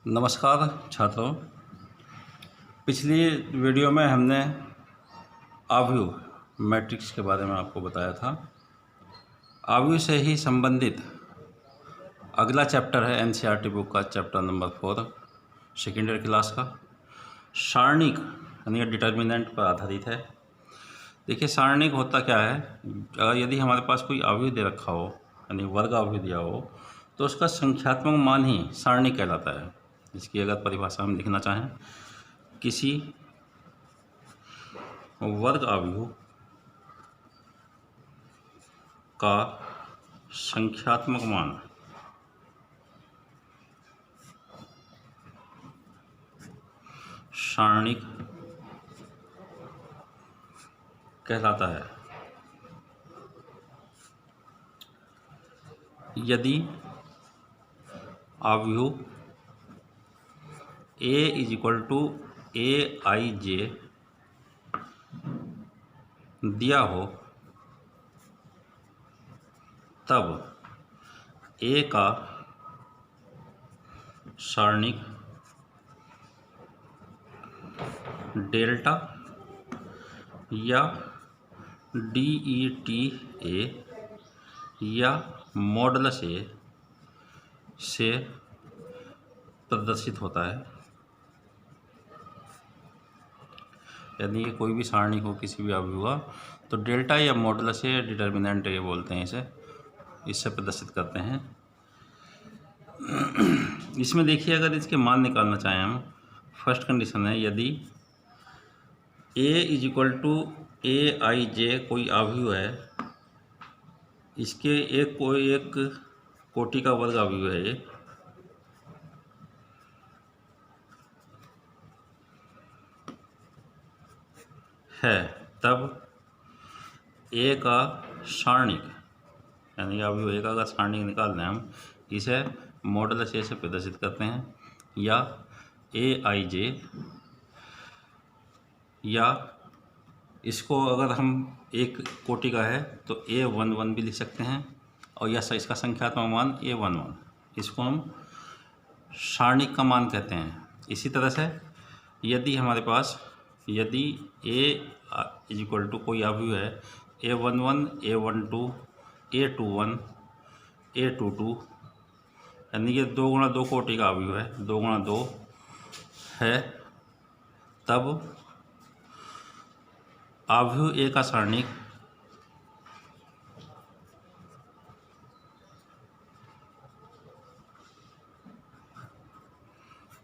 नमस्कार छात्रों। पिछली वीडियो में हमने आव्यूह मैट्रिक्स के बारे में आपको बताया था। आव्यूह से ही संबंधित अगला चैप्टर है एनसीईआरटी बुक का chapter number 4 second year class का सारणिक यानी डिटर्मिनेंट पर आधारित है। देखिए सारणिक होता क्या है, अगर यदि हमारे पास कोई आव्यूह दे रखा हो यानी वर्ग आव्यूह दिया हो तो उसका संख्यात्मक मान ही सारणिक कहलाता है। इसकी अगर परिभाषा हम लिखना चाहें, किसी वर्ग आव्यूह का संख्यात्मक मान सारणिक कहलाता है यदि आव्यूह A = AIJ दिया हो तब A का सारणिक डेल्टा या DETA या मॉडुलस A से प्रदर्शित होता है। यानी कि कोई भी सारणी हो किसी भी आव्यूह का तो डेल्टा या मॉडुलस A डिटर्मिनेंट ये बोलते हैं इसे, इससे प्रदर्शित करते हैं। इसमें देखिए अगर इसके मान निकालना चाहें हम, फर्स्ट कंडीशन है यदि A = AIJ कोई आव्यूह है, इसके एक कोटि का वर्ग आव्यूह है ये, तब A का सारणिक यानी आव्यूह A का सारणिक निकाल रहे हैं हम, इसे मॉडुलस A से प्रदर्शित करते हैं या AIJ, या इसको अगर हम एक कोटि का है तो A11 भी लिख सकते हैं और या इसका संख्यात्मक मान A11, इसको हम सारणिक का मान कहते हैं। इसी तरह से यदि हमारे पास यदि A = कोई आव्यूह है A11 A12 A21 A22 यानी कि 2 × 2 कोटि का आव्यूह है, 2 × 2 है, तब आव्यूह A का सारणिक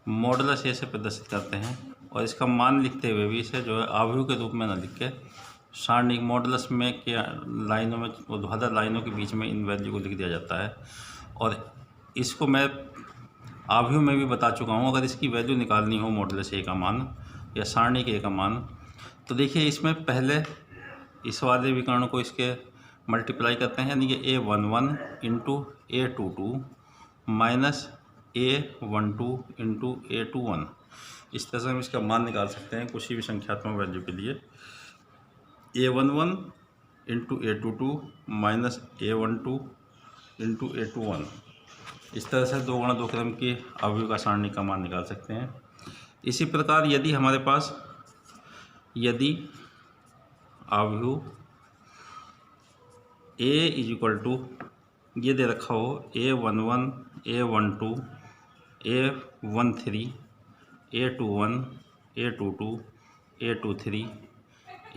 मॉडुलस A से प्रदर्शित करते हैं और इसका मान लिखते हुए भी इसे जो है आव्यूह के रूप में न लिख के सारणिक मॉडुलस में के लाइनों में ऊर्ध्वाधर लाइनों के बीच में इन वैल्यू को लिख दिया जाता है। और इसको मैं आव्यूह में भी बता चुका हूँ। अगर इसकी वैल्यू निकालनी हो मॉडुलस A का मान या सारणिक A का मान, तो देखिए इसमें पहले इस वाले विकर्ण को इसके मल्टीप्लाई करते हैं, यानी कि A11 × A22 minus A12 × A21। इस तरह से हम इसका मान निकाल सकते हैं किसी भी संख्यात्मक वैल्यू के लिए। A11 × A22 minus A12 × A21, इस तरह से 2 × 2 क्रम की आव्यूह का सारणिक का मान निकाल सकते हैं। इसी प्रकार यदि हमारे पास यदि आव्यूह A = ये दे रखा हो A11 A12 A13 A21 A22 A23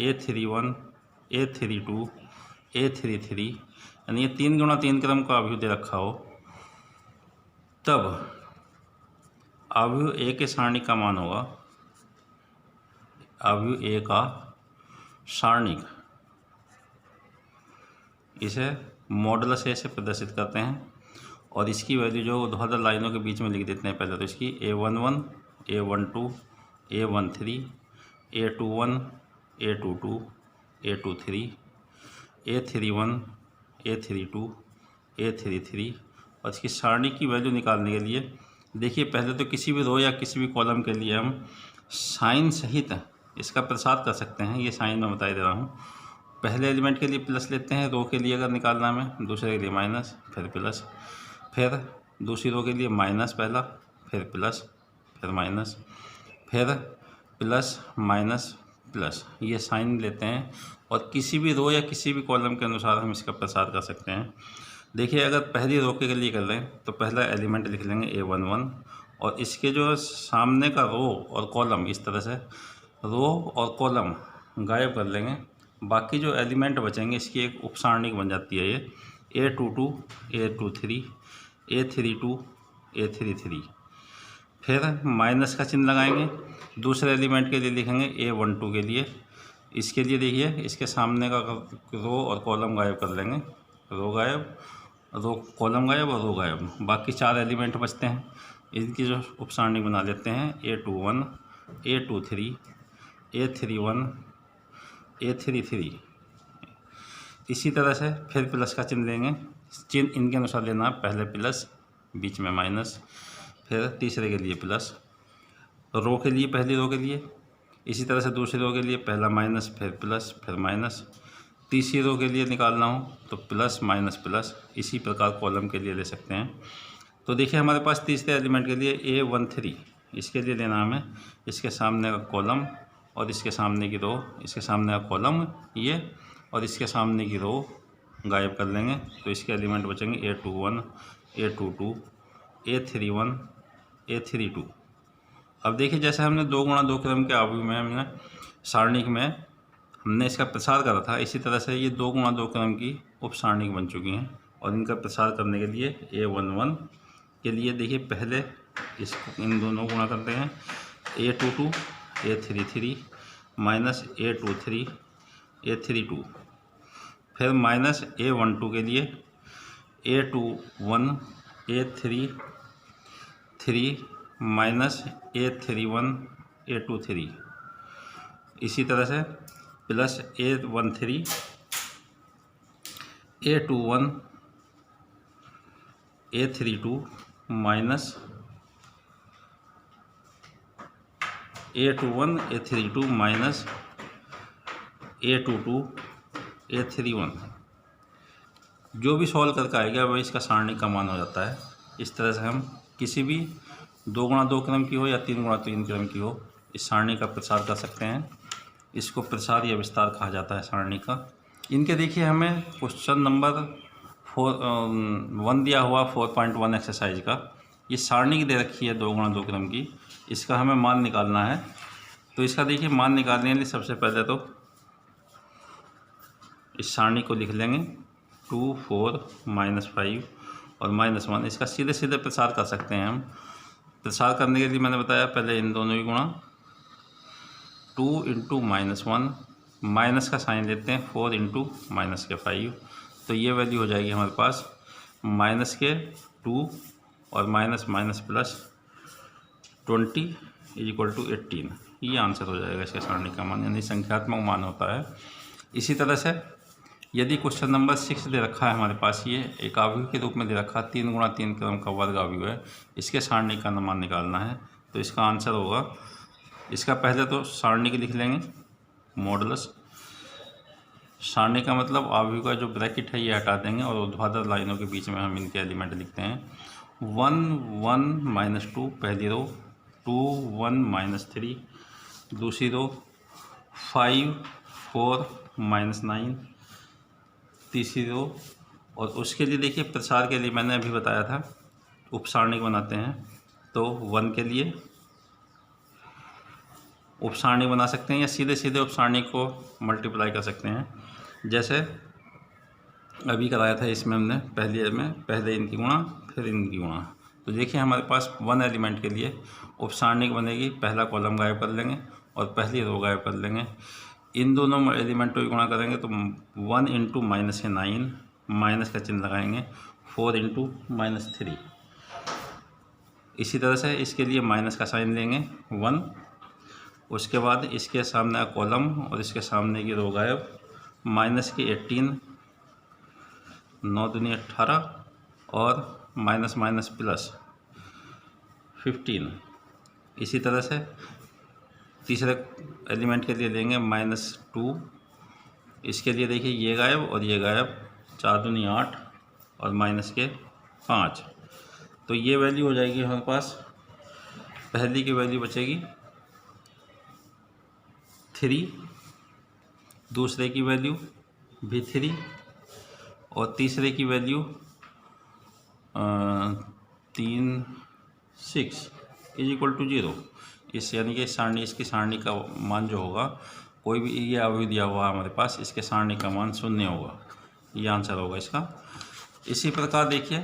A31 A32 A33 यानी ये 3 × 3 क्रम का आव्यूह दे रखा हो, तब आव्यूह A के सारणिक का मान होगा आव्यूह A का सारणिक, इसे मॉडुलस A से प्रदर्शित करते हैं और इसकी वैल्यू जो ऊर्ध्वाधर लाइनों के बीच में लिख देते हैं पहले तो इसकी A11 A12 A13 A21 A22 A23 A31 A32 A33 और इसकी सारणी की वैल्यू निकालने के लिए देखिए पहले तो किसी भी रो या किसी भी कॉलम के लिए हम साइन सहित इसका प्रसार कर सकते हैं। ये साइन मैं बता दे रहा हूँ। पहले एलिमेंट के लिए प्लस लेते हैं, रो के लिए अगर निकालना में, दूसरे के लिए माइनस, फिर प्लस, फिर दूसरी रो के लिए माइनस पहला, फिर प्लस, फिर माइनस, फिर प्लस माइनस प्लस, ये साइन लेते हैं और किसी भी रो या किसी भी कॉलम के अनुसार हम इसका प्रसार कर सकते हैं। देखिए, अगर पहली रो के लिए कर रहे हैं तो पहला एलिमेंट लिख लेंगे A11 और इसके जो सामने का रो और कॉलम, इस तरह से रो और कॉलम गायब कर लेंगे। बाकी जो एलिमेंट बचेंगे इसकी एक उप सारणी बन जाती है ये A22, A23, A32, A33। फिर माइनस का चिन्ह लगाएंगे। दूसरे एलिमेंट के लिए लिखेंगे A12 के लिए। इसके लिए देखिए, इसके सामने का रो और कॉलम गायब कर लेंगे, रो गायब, रो कॉलम गायब और रो गायब। बाकी 4 एलिमेंट बचते हैं, इनकी जो उप सारणी बना लेते हैं A21, A23, A31, A33। इसी तरह से फिर प्लस का चिन्ह लेंगे। चिन्ह इनके अनुसार लेना, पहले प्लस, बीच में माइनस, फिर तीसरे के लिए प्लस, रो के लिए, पहली रो के लिए। इसी तरह से दूसरी रो के लिए पहला माइनस, फिर प्लस, फिर माइनस। तीसरी रो के लिए निकालना हो तो प्लस माइनस प्लस। इसी प्रकार कॉलम के लिए ले सकते हैं। तो देखिए, हमारे पास तीसरे एलिमेंट के लिए A13, इसके लिए लेना हमें इसके सामने का कॉलम और इसके सामने की रो, इसके सामने का कॉलम ये और इसके सामने की रो गायब कर लेंगे। तो इसके एलिमेंट बचेंगे A21, A22, A31, A32। अब देखिए, जैसे हमने 2 गुणा 2 क्रम के अवयव में हमने सारणिक में हमने इसका प्रसार करा था, इसी तरह से ये 2 गुणा 2 क्रम की उप सारणिक बन चुकी हैं। और इनका प्रसार करने के लिए A11 के लिए देखिए, पहले इन दोनों गुणा करते हैं A22, A33 minus A23, A32। फिर माइनस A12 के लिए A21, A33 minus A31, A23। इसी तरह से plus A13, A21, A32 minus A21, A32 minus A22, A31। जो भी सॉल्व करके आएगा वही इसका सारणी का मान हो जाता है। इस तरह से हम किसी भी 2 गुणा 2 क्रम की हो या 3 गुणा 3 क्रम की हो, इस सारणी का प्रसार कर सकते हैं। इसको प्रसार या विस्तार कहा जाता है सारणी का। इनके देखिए, हमें क्वेश्चन नंबर 1 दिया हुआ 4.1 एक्सरसाइज का, ये सारणी दे रखी है 2 गुणा 2 क्रम की, इसका हमें मान निकालना है। तो इसका देखिए, मान निकालने के लिए सबसे पहले तो इस सारणी को लिख लेंगे 2, 4, -5 और -1। इसका सीधे सीधे प्रसार कर सकते हैं हम। प्रसार करने के लिए मैंने बताया, पहले इन दोनों की गुणा 2 इंटू -1, माइनस का साइन लेते हैं 4 इंटू माइनस के 5। तो ये वैल्यू हो जाएगी हमारे पास माइनस के 2 और minus minus plus 20 equal to 18। ये आंसर हो जाएगा इसके सारणी का मान, यानी संख्यात्मक मान होता है। इसी तरह से यदि क्वेश्चन नंबर 6 दे रखा है हमारे पास, ये एक अवयव के रूप में दे रखा है, 3 गुणा 3 क्रम का वर्ग अवयव है, इसके सारणी का मान निकालना है। तो इसका आंसर होगा, इसका पहले तो सारणी के लिख लेंगे मॉडुलस। सारणी का मतलब अवयव का जो ब्रैकेट है ये हटा देंगे और ऊर्ध्वाधर लाइनों के बीच में हम इनके एलिमेंट लिखते हैं। 1, 1 -2 पहली रो, 2, 1 -3 दूसरी रो, 5, 4 -9 तीसरी रो। और उसके लिए देखिए, प्रसार के लिए मैंने अभी बताया था उप सारणी बनाते हैं। तो 1 के लिए उप सारणी बना सकते हैं या सीधे सीधे उप सारणी को मल्टीप्लाई कर सकते हैं। जैसे अभी कराया था इसमें हमने, पहले इनकी गुणा फिर इनकी गुणा। तो देखिए, हमारे पास 1 एलिमेंट के लिए उप सारणी बनेगी, पहला कॉलम गायब कर लेंगे और पहली रो गायब कर लेंगे। इन दोनों एलिमेंटों की गुणा करेंगे तो 1 इंटू -9, माइनस का चिन्ह लगाएंगे, 4 इंटू -3। इसी तरह से इसके लिए माइनस का साइन लेंगे 1, उसके बाद इसके सामने कॉलम और इसके सामने की रो गायब, माइनस की 18, 9 दूनी 18 और माइनस माइनस प्लस 15। इसी तरह से तीसरे एलिमेंट के लिए लेंगे -2, इसके लिए देखिए ये गायब और ये गायब, 4 दूनी 8 और माइनस के 5। तो ये वैल्यू हो जाएगी हमारे पास पहली की वैल्यू बचेगी 3, दूसरे की वैल्यू भी 3 और तीसरे की वैल्यू 3 6 इज इक्वल टू 0। इस यानी कि सारणी, इसकी सारणी का मान जो होगा, कोई भी ये अवयव दिया हुआ हमारे पास, इसके सारणी का मान 0 होगा। ये आंसर होगा इसका। इसी प्रकार देखिए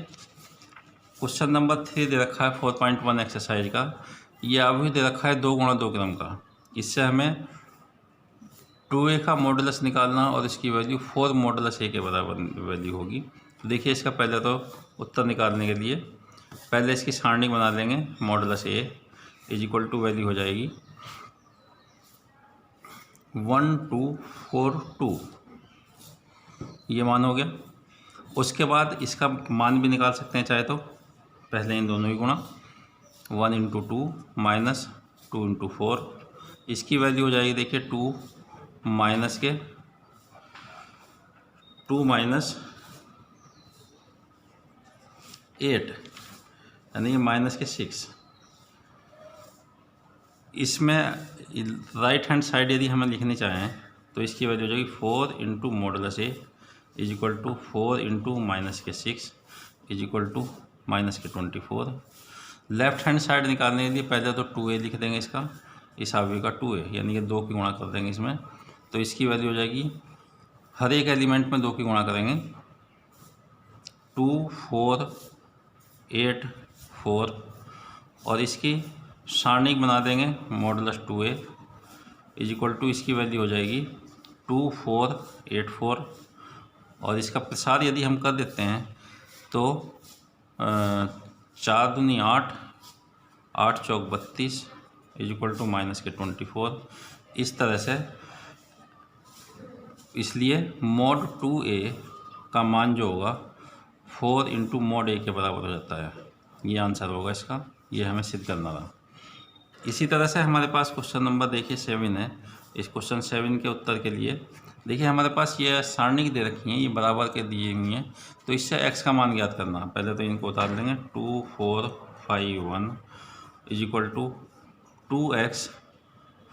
क्वेश्चन नंबर 3 दे रखा है 4.1 एक्सरसाइज का। ये अवयव दे रखा है 2 गुणा 2 क्रम का। इससे हमें 2a का मॉडुलस निकालना और इसकी वैल्यू 4 मॉडुलस a के बराबर वैल्यू होगी। तो देखिए इसका पहले तो उत्तर निकालने के लिए पहले इसकी सारणी बना लेंगे। Modulus a is equal to value हो जाएगी 1 2 4 2, ये मान हो गया। उसके बाद इसका मान भी निकाल सकते हैं चाहे तो, पहले इन दोनों ही गुणा 1 इंटू 2 माइनस 2 इंटू 4, इसकी वैल्यू हो जाएगी देखिए 2 माइनस 8 यानी माइनस के 6। इसमें राइट हैंड साइड यदि हमें लिखनी चाहें तो इसकी वैल्यू हो जाएगी 4 into modulus a is equal to 4 into minus के 6 इज इक्वल टू माइनस के 24। लेफ्ट हैंड साइड निकालने के लिए पहले तो 2a लिख देंगे इसका, इस अवयव का 2a यानी कि 2 की गुणा कर देंगे इसमें। तो इसकी वैल्यू हो जाएगी, हर एक एलिमेंट में 2 की गुणा करेंगे, 2 4 8 4 और इसकी सारणी बना देंगे modulus 2a is equal to, इसकी वैल्यू हो जाएगी 2 4 8 4 और इसका प्रसार यदि हम कर देते हैं तो 4 दूनी 8 8 चौक 32 इज इक्वल टू माइनस के 24। इस तरह से, इसलिए मॉड 2a का मान जो होगा 4 इंटू मॉड a के बराबर हो जाता है। ये आंसर होगा इसका, ये हमें सिद्ध करना था। इसी तरह से हमारे पास क्वेश्चन नंबर देखिए 7 है। इस क्वेश्चन 7 के उत्तर के लिए देखिए हमारे पास ये सारणी दे रखी हैं, ये बराबर के दिए हुई हैं। तो इससे x का मान ज्ञात करना, पहले तो इनको उतार लेंगे। 2 4 5 1 is equal to 2x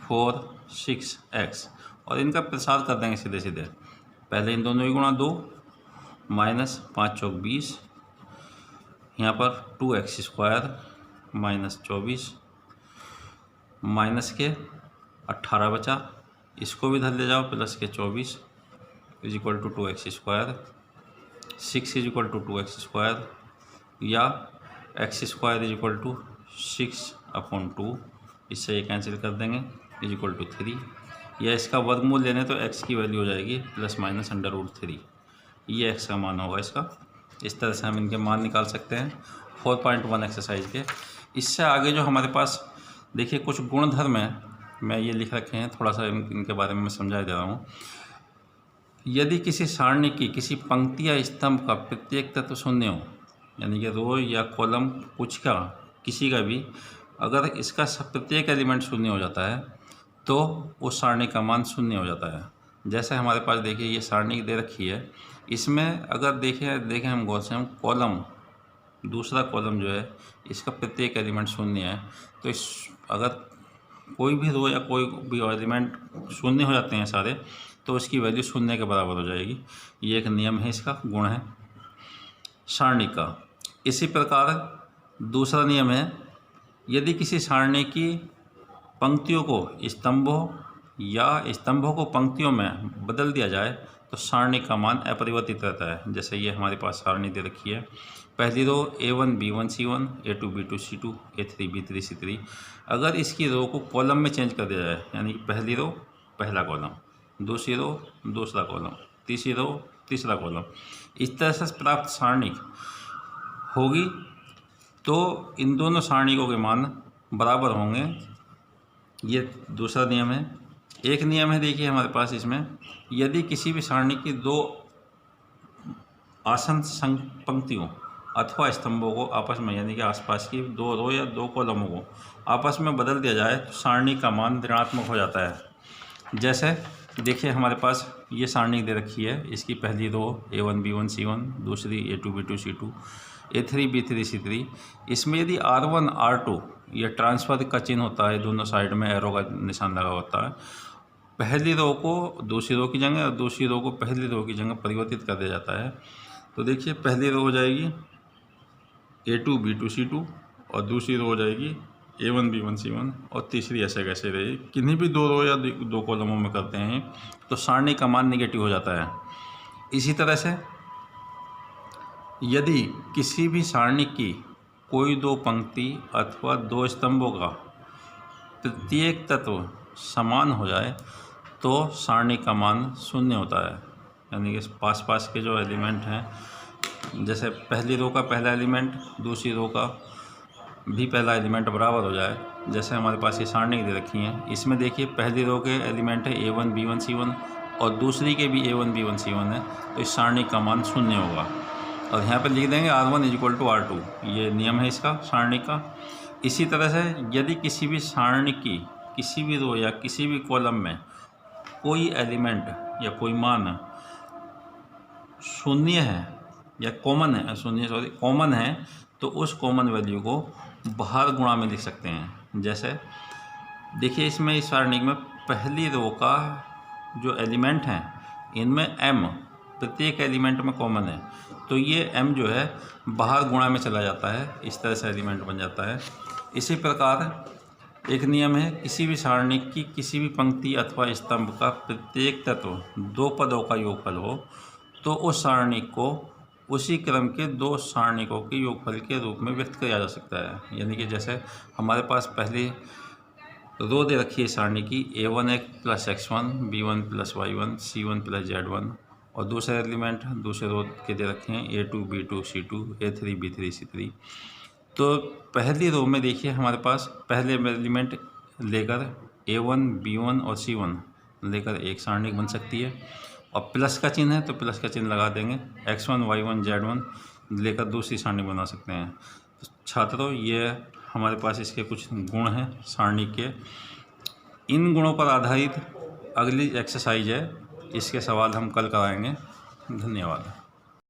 4 6x और इनका प्रसार कर देंगे सीधे सीधे। पहले इन दोनों ही गुणा 2 माइनस 5 चौक 20, यहाँ पर 2x स्क्वायर माइनस 24 माइनस के 18 बचा, इसको भी धर ले जाओ, प्लस के 24 is equal to 2x square, 6 is equal to 2x square या x square is equal to 6/2, इससे ये कैंसिल कर देंगे, इज इक्वल टू 3 या इसका वर्गमूल लेने तो x की वैल्यू हो जाएगी प्लस माइनस √3। ये x का मान होगा इसका। इस तरह से हम इनके मान निकाल सकते हैं 4.1 एक्सरसाइज के। इससे आगे जो हमारे पास देखिए कुछ गुणधर्म है, मैं ये लिख रखे हैं, थोड़ा सा इनके बारे में मैं समझा दे रहा हूँ। यदि किसी सारणी की किसी पंक्ति या स्तंभ का प्रत्येक तत्व शून्य हो, यानी कि रो या कॉलम कुछ का किसी का भी, अगर इसका प्रत्येक एलिमेंट शून्य हो जाता है तो उस सारणी का मान शून्य हो जाता है। जैसे हमारे पास देखिए ये सारणी दे रखी है, इसमें अगर देखें हम गौर से, हम कॉलम, दूसरा कॉलम जो है इसका प्रत्येक एलिमेंट शून्य है, तो इस अगर कोई भी रो या कोई भी एलिमेंट शून्य हो जाते हैं सारे, तो इसकी वैल्यू शून्य के बराबर हो जाएगी। ये एक नियम है, इसका गुण है सारणी का। इसी प्रकार दूसरा नियम है, यदि किसी सारणी की पंक्तियों को स्तंभों या स्तंभों को पंक्तियों में बदल दिया जाए तो सारणी का मान अपरिवर्तित रहता है। जैसे ये हमारे पास सारणी दे रखी है, पहली रो A1 B1 C1 A2 B2 C2 A3 B3 C3, अगर इसकी रो को कॉलम में चेंज कर दिया जाए, यानी पहली रो पहला कॉलम, दूसरी रो दूसरा कॉलम, तीसरी रो तीसरा कॉलम, इस तरह से प्राप्त सारणी होगी तो इन दोनों सारणियों के मान बराबर होंगे। ये दूसरा नियम है। एक नियम है देखिए हमारे पास इसमें, यदि किसी भी सारणी की दो आसन्न पंक्तियों अथवा स्तंभों को आपस में, यानी कि आसपास की दो रो या दो कॉलमों को आपस में बदल दिया जाए तो सारणी का मान ऋणात्मक हो जाता है। जैसे देखिए हमारे पास ये सारणी दे रखी है, इसकी पहली रो A1 B1 C1, दूसरी A2 B2 C2 A3 B3 C3, इसमें यदि R1 R2 ये ट्रांसफ़र का चिन्ह होता है, दोनों साइड में एरो का निशान लगा होता है। पहली रो को दूसरी रो की जगह और दूसरी रो को पहली रो की जगह परिवर्तित कर दिया जाता है। तो देखिए पहली रो हो जाएगी A2 B2 C2 और दूसरी रो हो जाएगी A1 B1 C1 और तीसरी ऐसे कैसे रहेगी। किन्हीं भी दो रो या दो कॉलमों में करते हैं तो सारणी का मान निगेटिव हो जाता है। इसी तरह से यदि किसी भी सारणी की कोई दो पंक्ति अथवा दो स्तंभों का प्रत्येक तत्व समान हो जाए तो सारणी का मान शून्य होता है। यानी कि पास पास के जो एलिमेंट हैं, जैसे पहली रो का पहला एलिमेंट दूसरी रो का भी पहला एलिमेंट बराबर हो जाए। जैसे हमारे पास ये सारणी दे रखी है, इसमें देखिए पहली रो के एलिमेंट है A1 B1 C1 और दूसरी के भी A1 B1 C1 है, तो इस सारणी का मान शून्य होगा। और यहाँ पर लिख देंगे R1 = R2, ये नियम है इसका सारणी का। इसी तरह से यदि किसी भी सारणी की किसी भी रो या किसी भी कॉलम में कोई एलिमेंट या कोई मान शून्य है या कॉमन है, कॉमन है, तो उस कॉमन वैल्यू को बाहर गुणा में लिख सकते हैं। जैसे देखिए इसमें इस सारणी में पहली रो का जो एलिमेंट हैं इनमें m प्रत्येक एलिमेंट में कॉमन है, तो ये m जो है बाहर गुणा में चला जाता है, इस तरह से एलिमेंट बन जाता है। इसी प्रकार एक नियम है, किसी भी सारणी की किसी भी पंक्ति अथवा स्तंभ का प्रत्येक तत्व दो पदों का योगफल हो तो उस सारणी को उसी क्रम के दो सारणिकों के योगफल के रूप में व्यक्त किया जा सकता है। यानी कि जैसे हमारे पास पहली रो दे रखी है सारणी की A1 + X1 B1 + Y1 C1 + Z1 और दूसरे एलिमेंट दूसरे रो के दे रखे हैं A2 B2 C2 A3 B3 C3। तो पहली रो में देखिए हमारे पास पहले एलिमेंट लेकर A1 B1 और C1 लेकर एक सारणी बन सकती है, और प्लस का चिन्ह है तो प्लस का चिन्ह लगा देंगे। X1 Y1 Z1 लेकर दूसरी सारणी बना सकते हैं। तो छात्रों, ये हमारे पास इसके कुछ गुण हैं सारणी के। इन गुणों पर आधारित अगली एक्सरसाइज है, इसके सवाल हम कल कराएंगे। धन्यवाद।